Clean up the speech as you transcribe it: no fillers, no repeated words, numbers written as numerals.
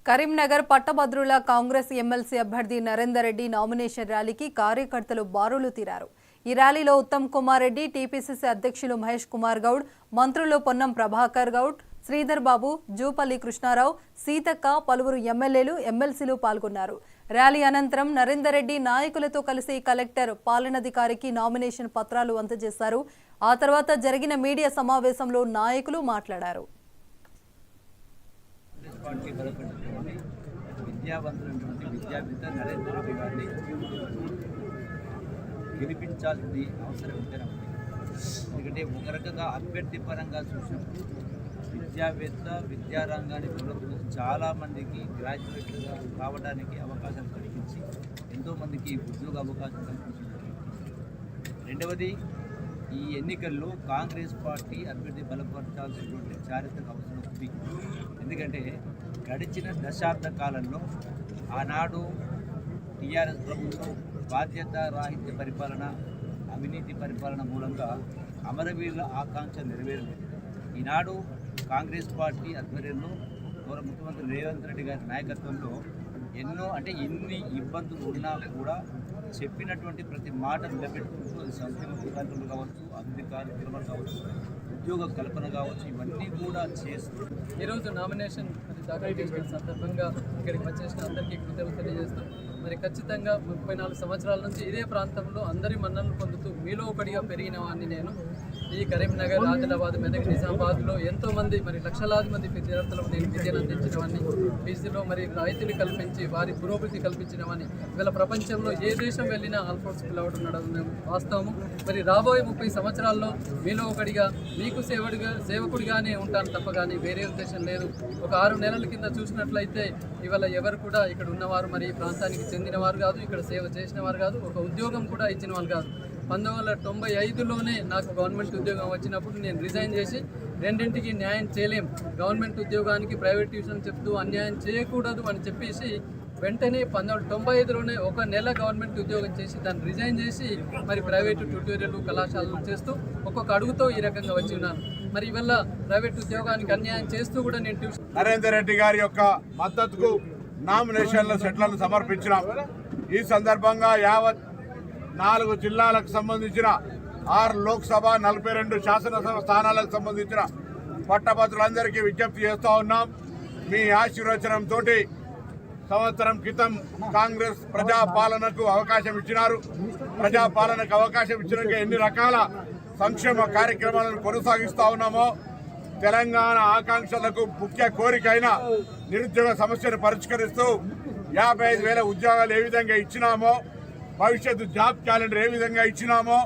కరీంనగర్ పట్టభద్రుల కాంగ్రెస్ ఎమ్మెల్సీ అభ్యర్థి నరేందర్ రెడ్డి నామినేషన్ ర్యాలీకి కార్యకర్తలు బారులు తీరారు. ఈ ర్యాలీలో ఉత్తమ్ కుమార్ రెడ్డి, టీపీసీసీ అధ్యక్షులు మహేష్ కుమార్ గౌడ్, మంత్రులు పొన్నం ప్రభాకర్ గౌడ్, శ్రీధర్ బాబు, జూపల్లి కృష్ణారావు, సీతక్క, పలువురు ఎమ్మెల్యేలు, ఎమ్మెల్సీలు పాల్గొన్నారు. ర్యాలీ అనంతరం నరేందర్ రెడ్డి నాయకులతో కలిసి కలెక్టర్ పాలనాధికారికి నామినేషన్ పత్రాలు అందజేశారు. ఆ తర్వాత జరిగిన మీడియా సమావేశంలో నాయకులు మాట్లాడారు. పార్టీ బలపడినటువంటి విద్యావంతులైనటువంటి విద్యావేత్త నరేందర్ రెడ్డి గారిని గెలిపించాల్సింది అవసరం ఉంటేనే ఉంది. ఎందుకంటే ఒక రకంగా అభ్యర్థి పరంగా చూసినప్పుడు విద్యావేత్త విద్యారంగాన్ని పిల్లలకు చాలామందికి గ్రాడ్యుయేట్లుగా రావడానికి అవకాశం కల్పించి ఎంతోమందికి ఉద్యోగ అవకాశం కల్పించినటువంటి రెండవది ఈ ఎన్నికల్లో కాంగ్రెస్ పార్టీ అభ్యర్థి బలపరచాల్సినటువంటి చారిత్రక అవసరం ఉంది. ఎందుకంటే గడిచిన దశాబ్ద కాలంలో ఆనాడు టీఆర్ఎస్ ప్రభుత్వం బాధ్యత రాహిత్య పరిపాలన, అవినీతి పరిపాలన మూలంగా అమరవీరుల ఆకాంక్ష నెరవేరలేదు. ఈనాడు కాంగ్రెస్ పార్టీ ఆధ్వర్యంలో గౌరవ ముఖ్యమంత్రి రేవంత్ రెడ్డి గారి నాయకత్వంలో ఎన్ని ఇబ్బందులు ఉన్నా కూడా చెప్పినటువంటి ప్రతి మాట నిలబెట్టుకుంటూ సంక్షేమ పథకాలు కావచ్చు, అభివృద్ధి కార్యక్రమాలు కావచ్చు, ఉద్యోగ కల్పన కావచ్చు, ఇవన్నీ కూడా చేస్తూ ఈరోజు నామినేషన్ దాఖలు చేసిన సందర్భంగా ఇక్కడికి వచ్చేసిన అందరికీ కృతజ్ఞతలు తెలియజేస్తూ మరి ఖచ్చితంగా 34 సంవత్సరాల నుంచి ఇదే ప్రాంతంలో అందరి మన్ననలు పొందుతూ మీలో ఒకటిగా పెరిగిన వాడిని నేను. ఈ కరీంనగర్, ఆదిలాబాద్, మెదక్, నిజామాబాద్లో ఎంతోమంది మరి లక్షలాది మంది విద్యార్థులకు నేను విద్యను అందించినవన్నీ, ఫీజులో మరి రాయితీలు కల్పించి వారి పురోభివృద్ధి కల్పించినవని ఇవాళ ప్రపంచంలో ఏ దేశం వెళ్ళినా ఆల్ఫోర్స్ పిల్లవాడు ఉండడం వాస్తవము. మరి రాబోయే 30 సంవత్సరాల్లో మీలో ఒకటిగా మీకు సేవకుడిగానే ఉంటాను తప్ప కానీ వేరే ఉద్దేశం లేదు. ఒక 6 నెలల కింద చూసినట్లయితే ఇవాళ ఎవరు కూడా ఇక్కడ ఉన్నవారు మరి ఈ ప్రాంతానికి చెందినవారు కాదు, ఇక్కడ సేవ చేసిన వారు కాదు, ఒక ఉద్యోగం కూడా ఇచ్చిన వాళ్ళు కాదు. 1995లోనే నాకు గవర్నమెంట్ ఉద్యోగం వచ్చినప్పుడు నేను రిజైన్ చేసి రెండింటికి న్యాయం చేయలేం, గవర్నమెంట్ ఉద్యోగానికి ప్రైవేట్ ట్యూషన్ చెప్తూ అన్యాయం చేయకూడదు అని చెప్పేసి వెంటనే 1995లోనే 1 నెల గవర్నమెంట్ ఉద్యోగం చేసి దాన్ని రిజైన్ చేసి మరి ప్రైవేటు ట్యూటోరియల్ కళాశాలలు చేస్తూ ఒక్కొక్క అడుగుతో ఈ రకంగా వచ్చి ఉన్నాను. మరి ఇవల్ల ప్రైవేట్ ఉద్యోగానికి అన్యాయం చేస్తూ కూడా నేను ట్యూషన్ నరేందర్ రెడ్డి గారి యొక్క మద్దతుకు నామినేషన్ల సెట్లను సమర్పించినాం. ఈ సందర్భంగా యావత్ 4 జిల్లాలకు సంబంధించిన 6 లోక్సభ 42 శాసనసభ స్థానాలకు సంబంధించిన పట్టభద్రులందరికీ విజ్ఞప్తి చేస్తూ ఉన్నాం. మీ ఆశీర్వచనంతో సంవత్సరం క్రితం కాంగ్రెస్ ప్రజాపాలనకు అవకాశం ఇచ్చినారు. ప్రజాపాలనకు అవకాశం ఇచ్చినాక ఎన్ని రకాల సంక్షేమ కార్యక్రమాలను కొనసాగిస్తూ ఉన్నామో, తెలంగాణ ఆకాంక్షలకు ముఖ్య కోరికైన నిరుద్యోగ సమస్యను పరిష్కరిస్తూ 55,000 ఉద్యోగాలు ఏ విధంగా ఇచ్చినామో, భవిష్యత్తు జాబ్ క్యాలెండర్ ఏ విధంగా ఇచ్చినామో,